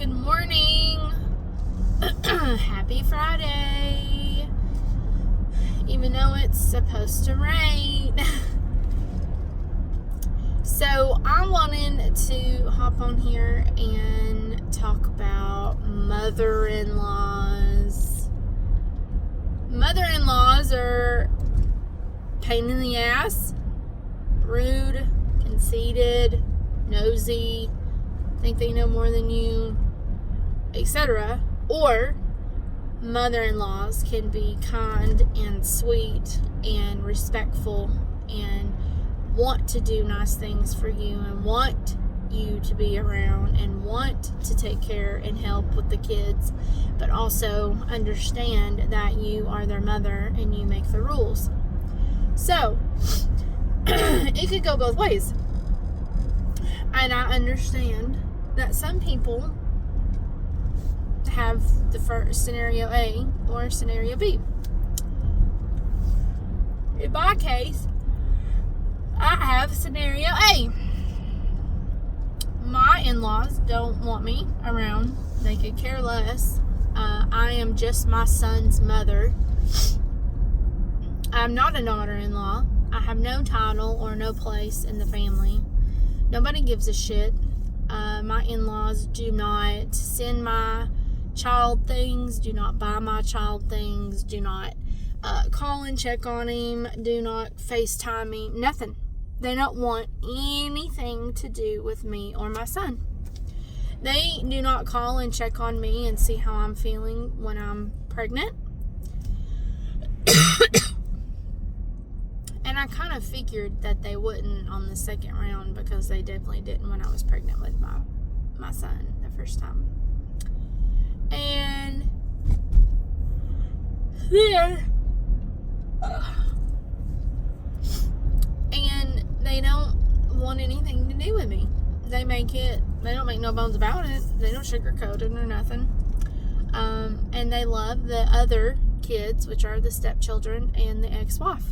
Good morning. Happy Friday. Even though it's supposed to rain. So I wanted to hop on here and talk about mother-in-laws. Mother-in-laws are pain in the ass, rude, conceited, nosy, think they know more than you, etc. Or mother-in-laws can be kind and sweet and respectful and want to do nice things for you and want you to be around and want to take care and help with the kids, but also understand that you are their mother and you make the rules. So it could go both ways. And I understand that some people have the first scenario A or scenario B. In my case, I have scenario A. My in-laws don't want me around. They could care less. I am just my son's mother. I'm not a daughter-in-law. I have no title or no place in the family. Nobody gives a shit. My in-laws do not send my child things, do not buy my child things, do not call and check on him, do not FaceTime me, nothing. They don't want anything to do with me or my son. They do not call and check on me and see how I'm feeling when I'm pregnant. And I kind of figured that they wouldn't on the second round because they definitely didn't when I was pregnant with my son the first time. And then and they don't want anything to do with me. They don't make no bones about it. They don't sugarcoat it or nothing. And they love the other kids, which are the stepchildren and the ex-wife.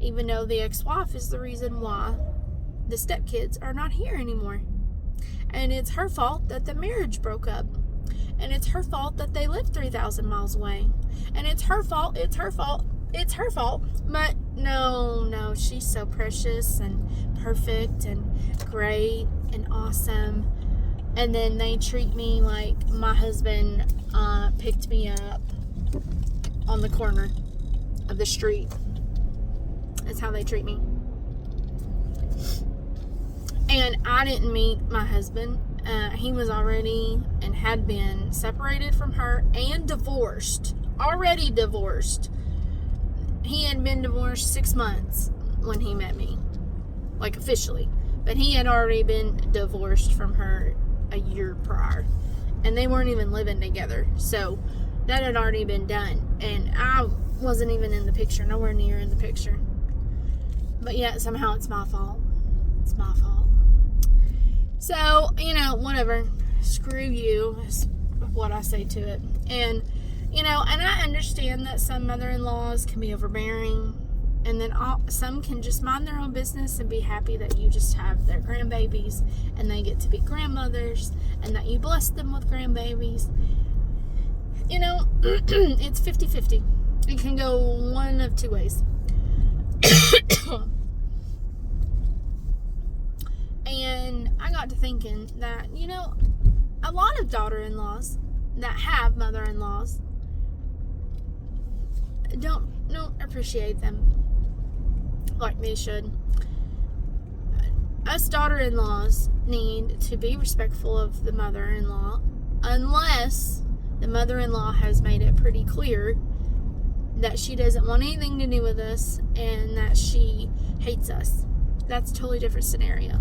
Even though the ex-wife is the reason why the stepkids are not here anymore. And it's her fault that the marriage broke up. And it's her fault that they live 3,000 miles away. And it's her fault. But no, she's so precious and perfect and great and awesome. And then they treat me like my husband picked me up on the corner of the street. That's how they treat me. And I didn't meet my husband. He was already and had been separated from her and divorced. Already divorced. He had been divorced 6 months when he met me. Like officially. But he had already been divorced from her a year prior. And they weren't even living together. So that had already been done. And I wasn't even in the picture. Nowhere near in the picture. But yet somehow it's my fault. It's my fault. So, whatever. Screw you is what I say to it. And, and I understand that some mother-in-laws can be overbearing. And then some can just mind their own business and be happy that you just have their grandbabies. And they get to be grandmothers. And that you bless them with grandbabies. It's 50-50. It can go one of two ways. And I got to thinking that, a lot of daughter-in-laws that have mother-in-laws don't appreciate them like they should. Us daughter-in-laws need to be respectful of the mother-in-law unless the mother-in-law has made it pretty clear that she doesn't want anything to do with us and that she hates us. That's a totally different scenario.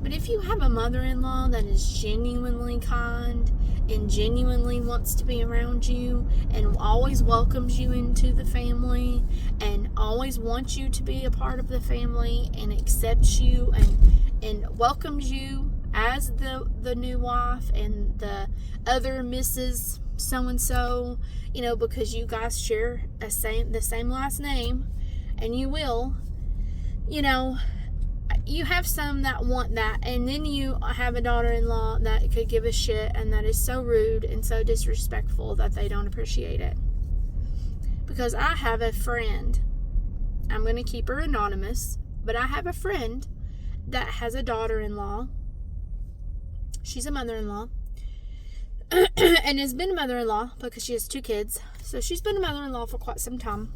But if you have a mother-in-law that is genuinely kind and genuinely wants to be around you and always welcomes you into the family and always wants you to be a part of the family and accepts you and welcomes you as the new wife and the other Mrs. so-and-so, because you guys share the same last name, and you will, you have some that want that, and then you have a daughter-in-law that could give a shit and that is so rude and so disrespectful that they don't appreciate it. Because I have a friend, I'm going to keep her anonymous, but I have a friend that has a daughter-in-law. She's a mother-in-law and has been a mother-in-law because she has 2 kids. So she's been a mother-in-law for quite some time.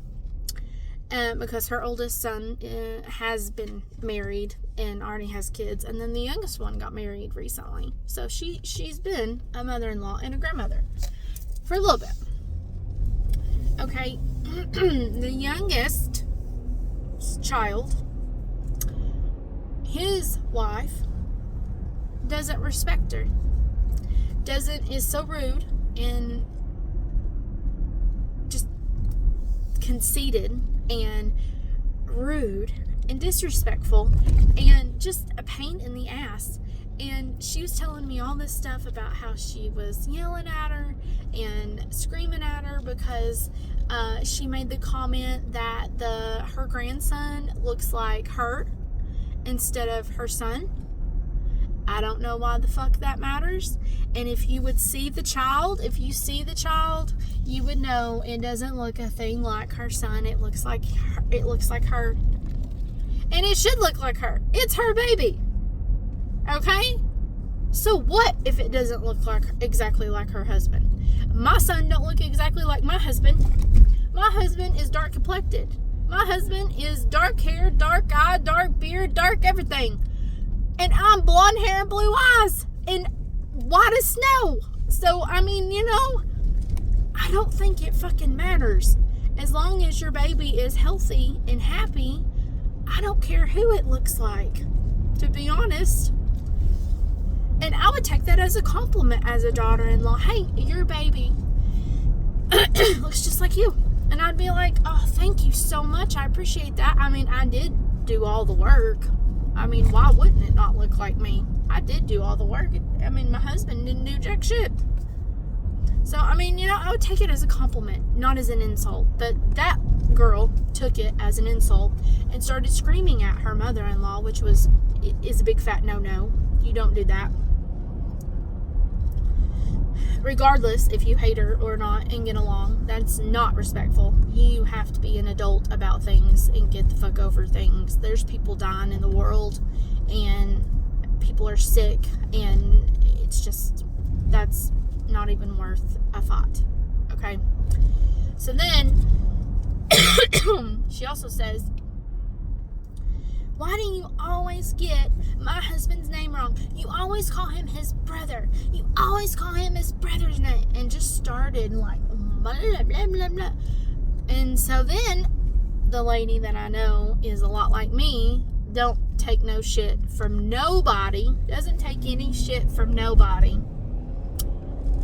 Because her oldest son has been married and already has kids, and then the youngest one got married recently. So she's been a mother-in-law and a grandmother for a little bit. Okay, the youngest child, his wife doesn't respect her. Is so rude and just conceited and rude and disrespectful and just a pain in the ass. And she was telling me all this stuff about how she was yelling at her and screaming at her because she made the comment that her grandson looks like her instead of her son. I don't know why the fuck that matters. And if you would see the child, you would know it doesn't look a thing like her son. It looks like her. And it should look like her. It's her baby. Okay? So what if it doesn't look exactly like her husband? My son don't look exactly like my husband. My husband is dark complected. My husband is dark hair, dark eye, dark beard, dark everything. And I'm blonde hair and blue eyes and white as snow. So, I mean, I don't think it fucking matters. As long as your baby is healthy and happy, I don't care who it looks like, to be honest. And I would take that as a compliment as a daughter-in-law. Hey, your baby looks just like you. And I'd be like, oh, thank you so much. I appreciate that. I mean, I did do all the work. I mean, why wouldn't it not look like me? I did do all the work. I mean, my husband didn't do jack shit. So, I mean, I would take it as a compliment, not as an insult. But that girl took it as an insult and started screaming at her mother-in-law, which is a big fat no-no. You don't do that. Regardless if you hate her or not and get along, that's not respectful. You have to be an adult about things and get the fuck over things. There's people dying in the world and people are sick, and it's just, that's not even worth a fight. Okay? So then she also says, why do you always get my husband's name wrong? You always call him his brother. You always call him his brother's name. And just started like, blah, blah, blah, blah. And so then the lady that I know is a lot like me, don't take no shit from nobody, doesn't take any shit from nobody,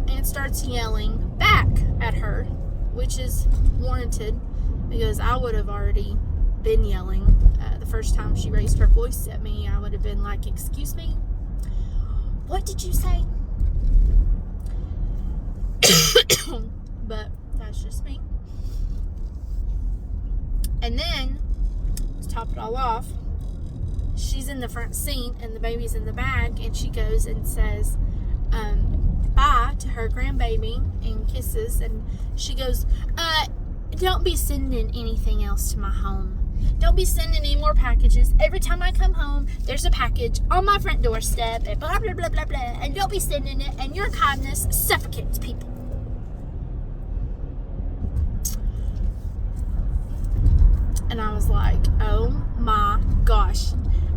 and starts yelling back at her, which is warranted because I would have already been yelling. The first time she raised her voice at me, I would have been like, excuse me, what did you say? But that's just me. And then to top it all off, she's in the front seat and the baby's in the back, and she goes and says bye to her grandbaby and kisses, and she goes, don't be sending anything else to my home. Don't be sending any more packages. Every time I come home, there's a package on my front doorstep and blah, blah, blah, blah, blah. And don't be sending it. And your kindness suffocates people. And I was like, oh my gosh.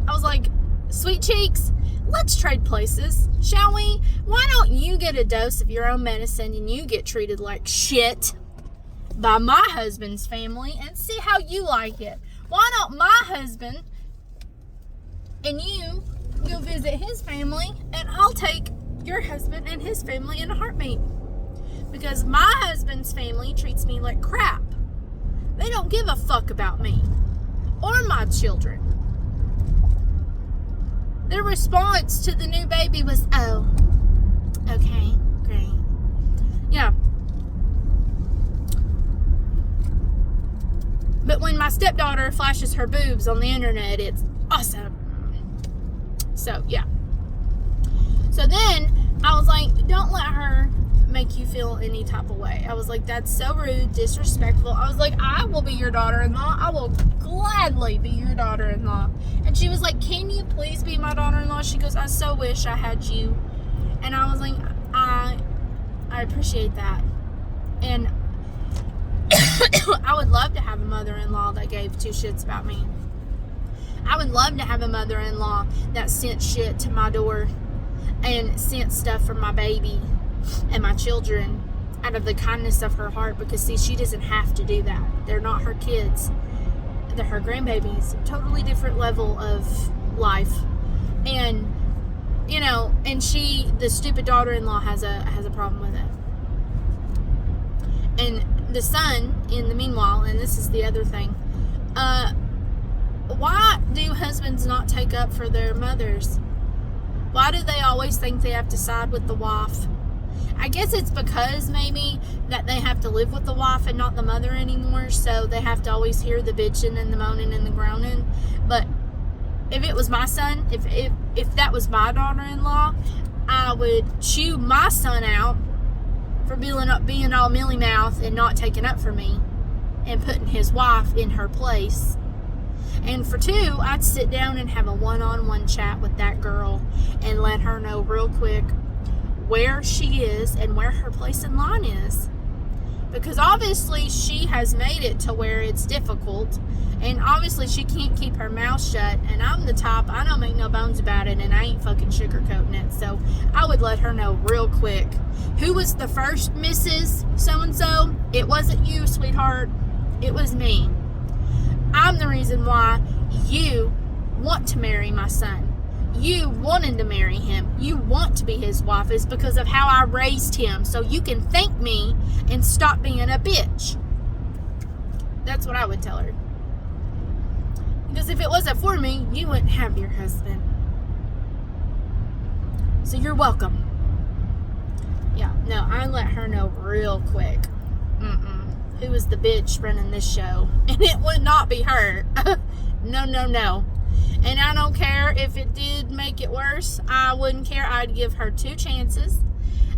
I was like, sweet cheeks, let's trade places, shall we? Why don't you get a dose of your own medicine and you get treated like shit by my husband's family and see how you like it? Why don't my husband and you go visit his family, and I'll take your husband and his family in a heartbeat? Because my husband's family treats me like crap. They don't give a fuck about me or my children. Their response to the new baby was, oh, okay, great. Yeah. But when my stepdaughter flashes her boobs on the internet, it's awesome. So, yeah. So then I was like, don't let her make you feel any type of way. I was like, that's so rude, disrespectful. I was like, I will be your daughter-in-law. I will gladly be your daughter-in-law. And she was like, can you please be my daughter-in-law? She goes, I so wish I had you. And I was like, I appreciate that. And I would love to have a mother-in-law that gave two shits about me. I would love to have a mother-in-law that sent shit to my door and sent stuff for my baby and my children out of the kindness of her heart, because see, she doesn't have to do that. They're not her kids. They're her grandbabies. Totally different level of life. And you know, and the stupid daughter-in-law has a problem with it. And the son, in the meanwhile, and this is the other thing, why do husbands not take up for their mothers? Why do they always think they have to side with the wife? I guess it's because maybe that they have to live with the wife and not the mother anymore, so they have to always hear the bitching and the moaning and the groaning. But if it was my son, if that was my daughter-in-law, I would chew my son out for being all mealy mouth and not taking up for me and putting his wife in her place. And for two, I'd sit down and have a one-on-one chat with that girl and let her know real quick where she is and where her place in line is. Because obviously she has made it to where it's difficult, and obviously she can't keep her mouth shut, and I'm the type, I don't make no bones about it, and I ain't fucking sugarcoating it. So I would let her know real quick. Who was the first Mrs. So-and-so? It wasn't you, sweetheart. It was me. I'm the reason why you want to marry my son. You wanted to marry him. You want to be his wife is because of how I raised him. So you can thank me and stop being a bitch. That's what I would tell her. Because if it wasn't for me, you wouldn't have your husband. So you're welcome. Yeah, no, I let her know real quick. Who was the bitch running this show? And it would not be her. No. And I don't care if it did make it worse. I wouldn't care. I'd give her 2 chances.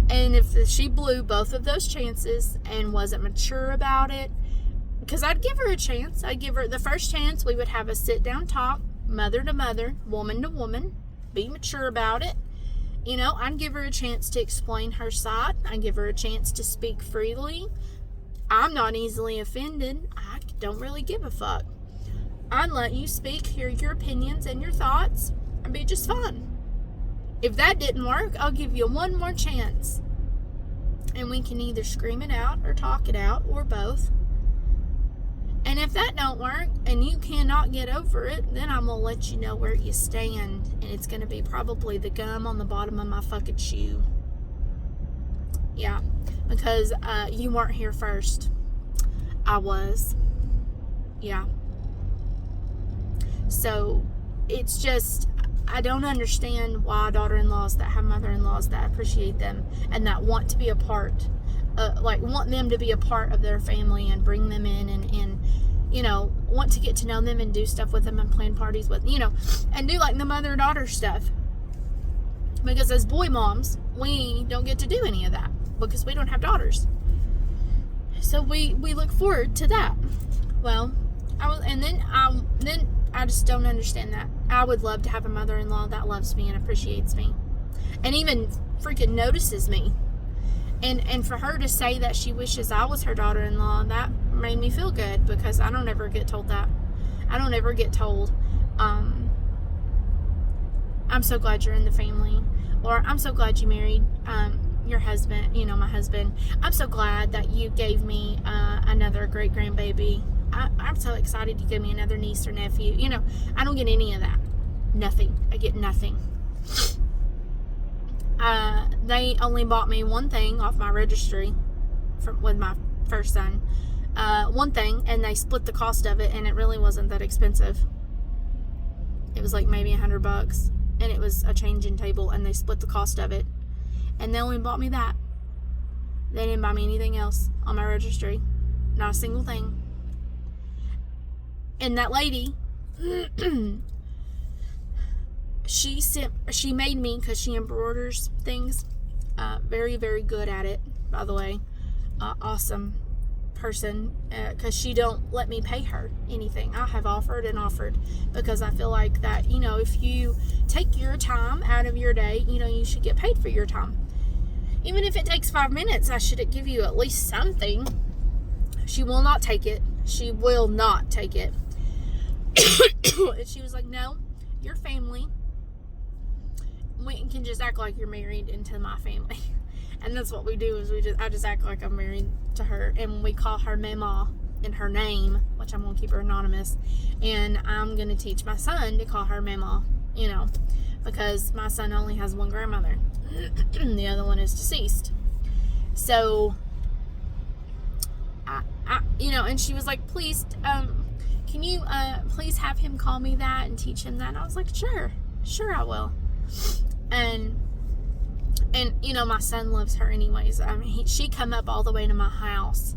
And if she blew both of those chances and wasn't mature about it, because I'd give her a chance. I'd give her the first chance. We would have a sit-down talk, mother to mother, woman to woman, be mature about it. You know, I'd give her a chance to explain her side. I'd give her a chance to speak freely. I'm not easily offended. I don't really give a fuck. I'd let you speak, hear your opinions and your thoughts, and be just fine. If that didn't work, I'll give you one more chance. And we can either scream it out or talk it out or both. And if that don't work and you cannot get over it, then I'm going to let you know where you stand. And it's going to be probably the gum on the bottom of my fucking shoe. Yeah, because you weren't here first. I was. Yeah. So it's just, I don't understand why daughter-in-laws that have mother-in-laws that appreciate them and that want to be a part, want them to be a part of their family and bring them in and you know, want to get to know them and do stuff with them and plan parties with, you know, and do like the mother-daughter stuff. Because as boy moms, we don't get to do any of that because we don't have daughters. So we look forward to that. Well, I just don't understand that. I would love to have a mother-in-law that loves me and appreciates me. And even freaking notices me. And for her to say that she wishes I was her daughter-in-law, that made me feel good because I don't ever get told that. I don't ever get told, I'm so glad you're in the family. Or I'm so glad you married your husband, you know, my husband. I'm so glad that you gave me another great grandbaby. I'm so excited you gave me another niece or nephew. You know, I don't get any of that. Nothing. I get nothing. They only bought me one thing off my registry with my first son. One thing, and they split the cost of it, and it really wasn't that expensive. It was like maybe $100, and it was a changing table, and they split the cost of it. And they only bought me that. They didn't buy me anything else on my registry. Not a single thing. And that lady, she made me, because she embroiders things, very, very good at it, by the way. Awesome person, because she don't let me pay her anything. I have offered and offered, because I feel like that, if you take your time out of your day, you should get paid for your time. Even if it takes 5 minutes, I should give you at least something. She will not take it. She will not take it. And she was like, no, your family, we can just act like you're married into my family. And that's what we do, is I just act like I'm married to her, and we call her Mama in her name, which I'm going to keep her anonymous, and I'm going to teach my son to call her Mama, because my son only has one grandmother. The other one is deceased. So, and she was like, please, can you please have him call me that and teach him that? And I was like, sure I will. And my son loves her anyways. She come up all the way to my house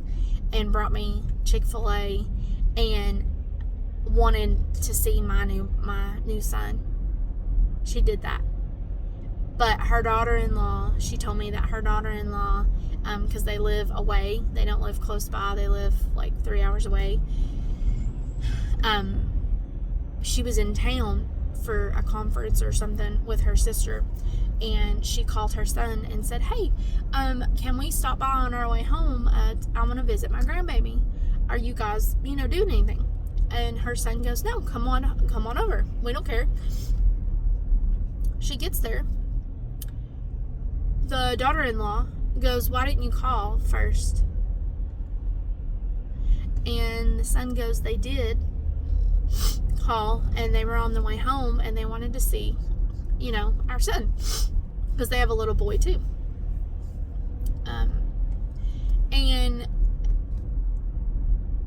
and brought me Chick-fil-A and wanted to see my new son. She did that. But her daughter-in-law, she told me that her daughter-in-law, because they live away, they don't live close by, they live like 3 hours away. She was in town for a conference or something with her sister, and she called her son and said, hey, can we stop by on our way home? I want to visit my grandbaby. Are you guys, doing anything? And her son goes, no, come on over. We don't care. She gets there. The daughter-in-law goes, why didn't you call first? And the son goes, they did call, and they were on the way home, and they wanted to see, our son, because they have a little boy too. And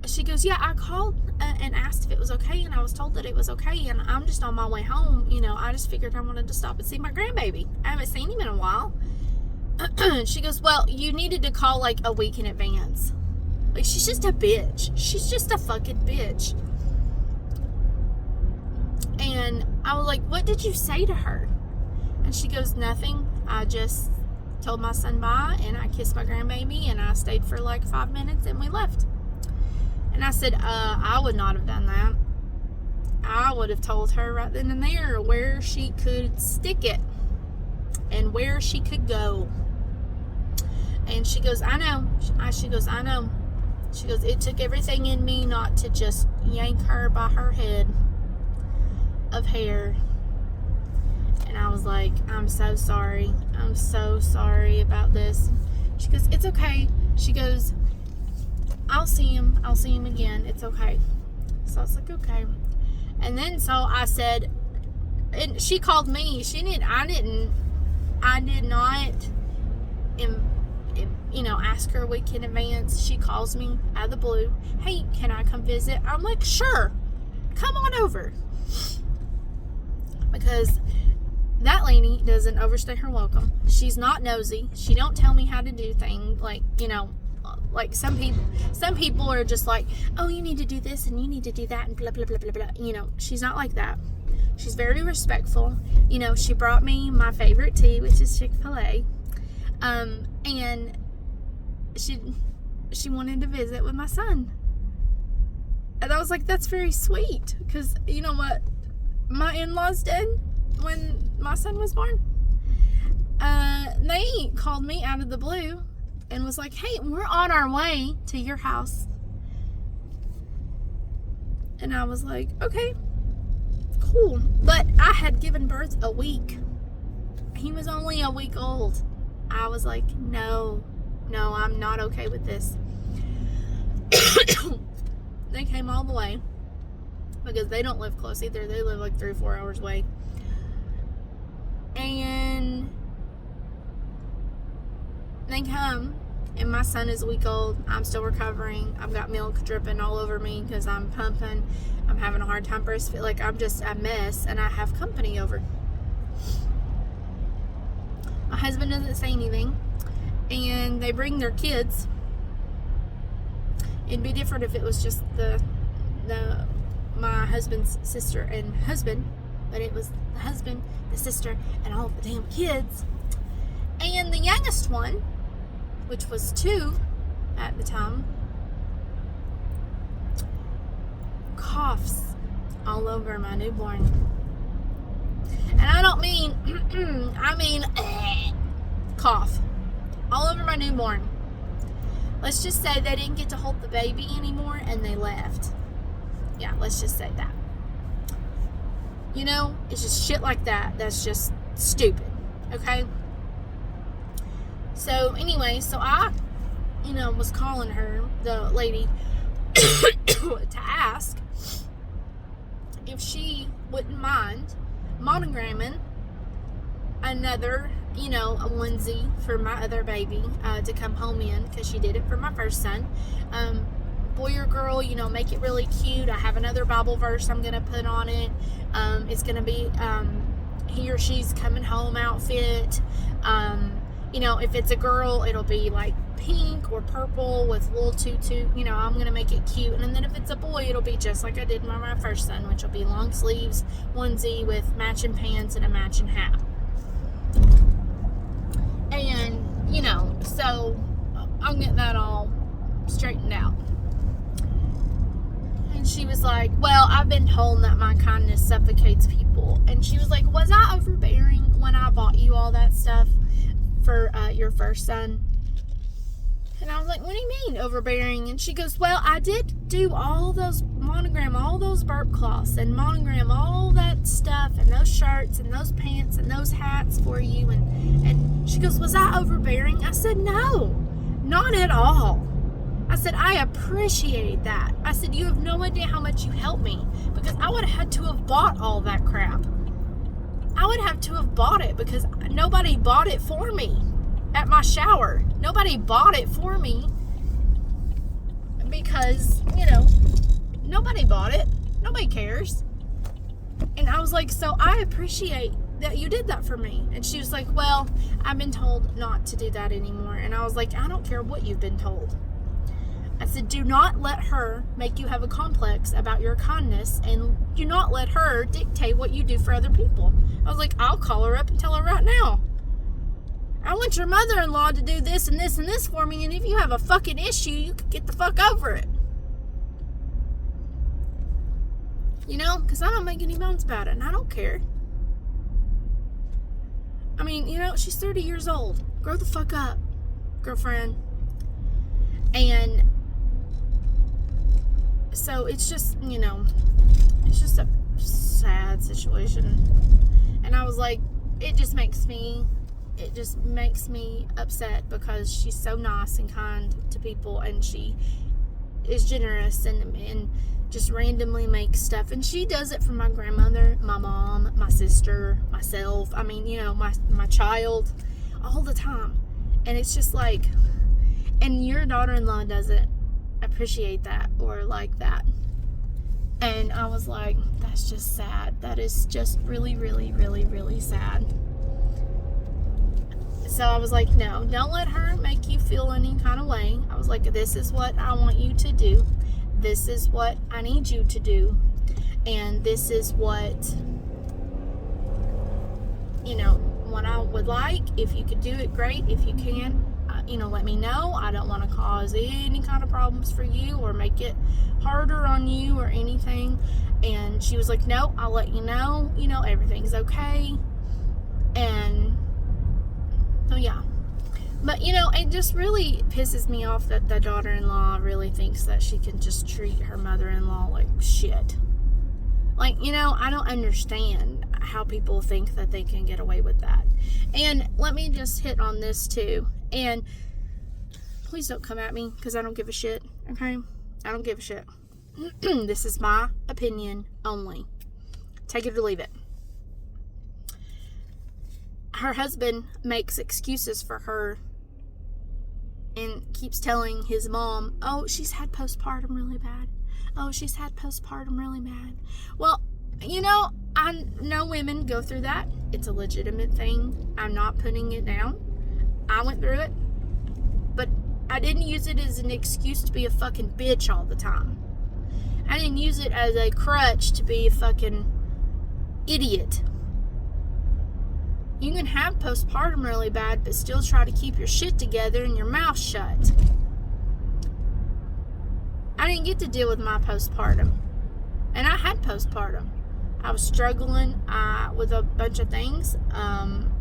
she goes, yeah, I called and asked if it was okay, and I was told that it was okay, and I'm just on my way home. I just figured I wanted to stop and see my grandbaby. I haven't seen him in a while. She goes, well, you needed to call like a week in advance. Like, she's just a bitch. She's just a fucking bitch. And I was like, what did you say to her? And she goes, nothing. I just told my son bye, and I kissed my grandbaby, and I stayed for like 5 minutes, and we left. And I said, I would not have done that. I would have told her right then and there where she could stick it and where she could go. And she goes, I know. She goes, I know. She goes, it took everything in me not to just yank her by her head of hair. And I was like, I'm so sorry. I'm so sorry about this. She goes, it's okay. She goes, I'll see him again. It's okay. So I was like, okay. And then so I said, and she called me. I did not ask her a week in advance. She calls me out of the blue. Hey, can I come visit? I'm like, sure. Come on over. Because that lady doesn't overstay her welcome. She's not nosy. She don't tell me how to do things. Like some people are just like, oh, you need to do this and you need to do that and blah, blah, blah, blah, blah. She's not like that. She's very respectful. She brought me my favorite tea, which is Chick-fil-A. And she wanted to visit with my son. And I was like, that's very sweet. Because you know what my in-laws did when my son was born? They called me out of the blue and was like, hey, we're on our way to your house. And I was like, okay, cool. But I had given birth a week. He was only a week old. I was like, no, I'm not okay with this. They came all the way because they don't live close either. They live like 3 or 4 hours away. And they come, and my son is a week old. I'm still recovering. I've got milk dripping all over me because I'm pumping. I'm having a hard time breastfeeding. Like, I'm just a mess, and I have company over. My husband doesn't say anything, and they bring their kids. It'd be different if it was just my husband's sister and husband, but it was the husband, the sister, and all the damn kids. And the youngest one, which was 2 at the time, coughs all over my newborn. And I don't mean, I mean, cough all over my newborn. Let's just say they didn't get to hold the baby anymore and they left. Yeah, let's just say that. You know, it's just shit like that. That's just stupid. Okay? So, anyway, so I, was calling her, the lady, to ask if she wouldn't mind monogramming another, a onesie for my other baby to come home in, because she did it for my first son. Boy or girl, make it really cute. I have another Bible verse I'm going to put on it. It's going to be he or she's coming home outfit. If it's a girl, it'll be like pink or purple with little tutu. I'm going to make it cute. And then if it's a boy, it'll be just like I did with my first son, which will be long sleeves, onesie with matching pants and a matching hat. And, so I'll get that all straightened out. And she was like, well, I've been told that my kindness suffocates people. And she was like, was I overbearing when I bought you all that stuff for your first son? And I was like, what do you mean overbearing? And she goes, well, I did do monogram all those burp cloths and monogram all that stuff and those shirts and those pants and those hats for you. And she goes, was I overbearing? I said, no, not at all. I said, I appreciate that. I said, you have no idea how much you helped me, because I would have had to have bought all that crap. I would have to have bought it because nobody bought it for me at my shower. Nobody bought it for me because, nobody bought it. Nobody cares. And I was like, so I appreciate that you did that for me. And she was like, well, I've been told not to do that anymore. And I was like, I don't care what you've been told. I said, do not let her make you have a complex about your kindness, and do not let her dictate what you do for other people. I was like, I'll call her up and tell her right now. I want your mother-in-law to do this and this and this for me, and if you have a fucking issue, you can get the fuck over it. Because I don't make any bones about it, and I don't care. I mean, she's 30 years old. Grow the fuck up, girlfriend. And so it's just, it's just a sad situation. And I was like, it just makes me upset, because she's so nice and kind to people, and she is generous and just randomly makes stuff. And she does it for my grandmother, my mom, my sister, myself. I mean, my child, all the time. And it's just like, and your daughter-in-law doesn't appreciate that or like that. And I was like, that's just sad. That is just really, really, really, really sad. So I was like, no, don't let her make you feel any kind of way. I was like, this is what I want you to do. This is what I need you to do. And this is what, what I would like. If you could do it, great. If you can't, let me know. I don't want to cause any kind of problems for you or make it harder on you or anything. And she was like, no, I'll let you know, everything's okay. And so yeah. But it just really pisses me off that the daughter-in-law really thinks that she can just treat her mother-in-law like shit. Like, I don't understand how people think that they can get away with that. And let me just hit on this too. And please don't come at me, because I don't give a shit, okay? I don't give a shit. This is my opinion only. Take it or leave it. Her husband makes excuses for her and keeps telling his mom, oh, she's had postpartum really bad. Oh, she's had postpartum really bad. Well, I know women go through that. It's a legitimate thing. I'm not putting it down. I went through it. But I didn't use it as an excuse to be a fucking bitch all the time. I didn't use it as a crutch to be a fucking Idiot. You can have postpartum really bad, but still try to keep your shit together and your mouth shut. I didn't get to deal with my postpartum. And I had postpartum. I was struggling with a bunch of things.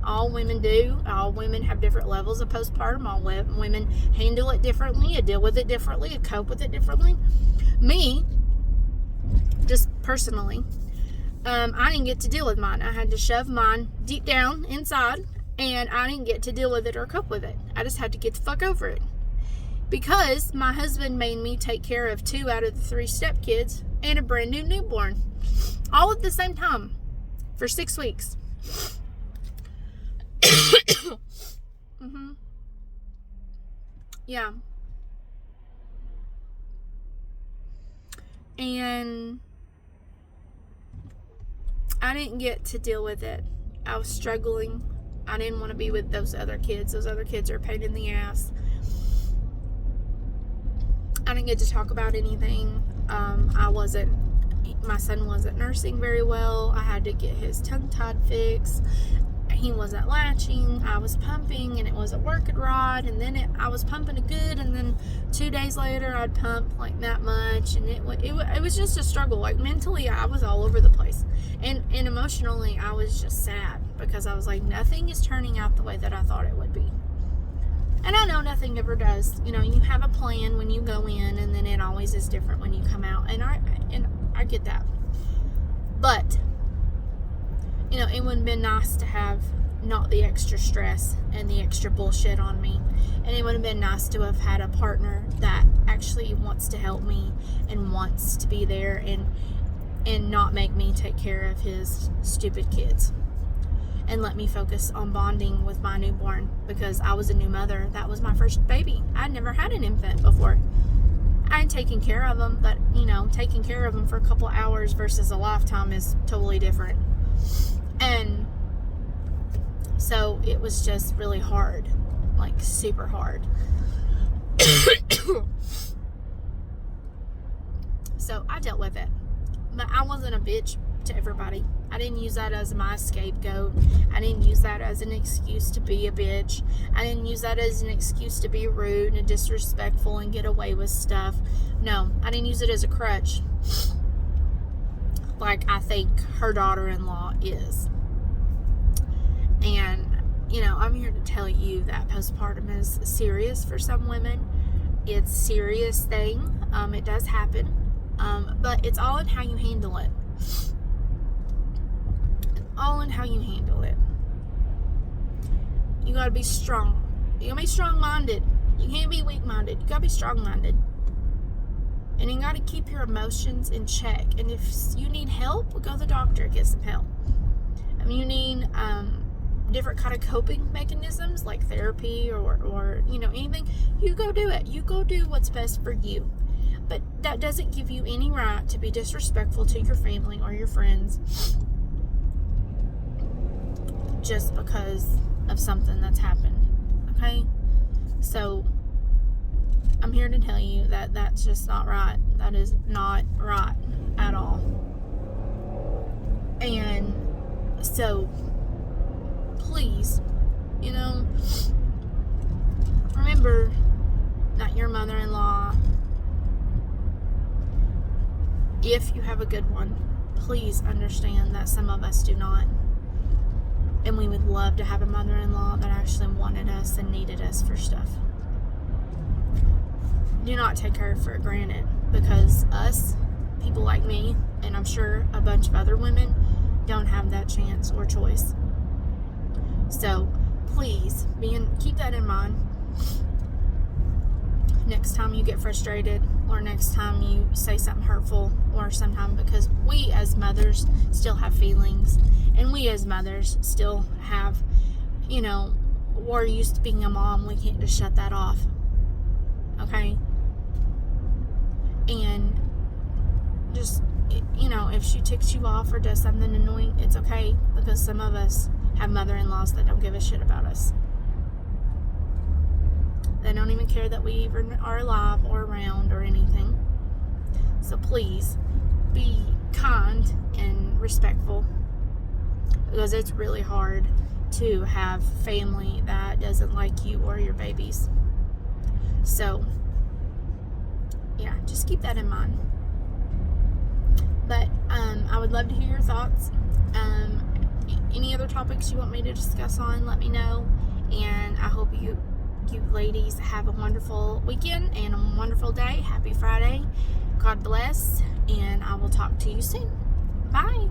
All women do. All women have different levels of postpartum. All women handle it differently, deal with it differently, cope with it differently. Me, just personally, I didn't get to deal with mine. I had to shove mine deep down inside, and I didn't get to deal with it or cope with it. I just had to get the fuck over it. Because my husband made me take care of 2 out of the 3 stepkids and a brand new newborn. All at the same time. For 6 weeks. Mm-hmm. Yeah. And I didn't get to deal with it. I was struggling. I didn't want to be with those other kids. Those other kids are a pain in the ass. I didn't get to talk about anything. My son wasn't nursing very well. I had to get his tongue tied fixed. He wasn't latching. I was pumping and it wasn't working right. And then I was pumping it good. And then 2 days later, I'd pump like that much. And it was just a struggle. Like mentally, I was all over the place. And emotionally, I was just sad because I was like, nothing is turning out the way that I thought it would be. And I know nothing ever does. You know, you have a plan when you go in, and then it always is different when you come out. And I get that. But, you know, it would have been nice to have not the extra stress and the extra bullshit on me. And it would have been nice to have had a partner that actually wants to help me and wants to be there and not make me take care of his stupid kids. And let me focus on bonding with my newborn, because I was a new mother. That was my first baby. I'd never had an infant before. I had taken care of them, but, you know, taking care of them for a couple hours versus a lifetime is totally different. And so it was just really hard, like super hard. So I dealt with it, but I wasn't a bitch to everybody. I didn't use that as my scapegoat. I didn't use that as an excuse to be a bitch. I didn't use that as an excuse to be rude and disrespectful and get away with stuff. No, I didn't use it as a crutch, like I think her daughter-in-law is. And, you know, I'm here to tell you that postpartum is serious for some women. It's a serious thing. It does happen. But it's all in how you handle it. All in how you handle it. You gotta be strong. You gotta be strong-minded. You can't be weak-minded. You gotta be strong-minded. And you gotta keep your emotions in check. And if you need help, go to the doctor, get some help. You need different kind of coping mechanisms like therapy or you know, anything. You go do it. You go do what's best for you. But that doesn't give you any right to be disrespectful to your family or your friends just because of something that's happened. Okay? So I'm here to tell you that that's just not right. That is not right at all. And so please, you know, remember that your mother-in-law, if you have a good one, please understand that some of us do not. And we would love to have a mother-in-law that actually wanted us and needed us for stuff. Do not take her for granted, because us, people like me, and I'm sure a bunch of other women, don't have that chance or choice. So please keep that in mind. Next time you get frustrated, or next time you say something hurtful, or sometime, because we as mothers still have feelings, and we as mothers still have, you know, we're used to being a mom. We can't just shut that off. Okay? And just, you know, if she ticks you off or does something annoying, it's okay, because some of us have mother-in-laws that don't give a shit about us. They don't even care that we even are alive or around or anything. So please be kind and respectful because it's really hard to have family that doesn't like you or your babies. So, yeah, just keep that in mind. But I would love to hear your thoughts. Any other topics you want me to discuss on, let me know. And I hope you ladies have a wonderful weekend and a wonderful day. Happy Friday. God bless. And I will talk to you soon. Bye.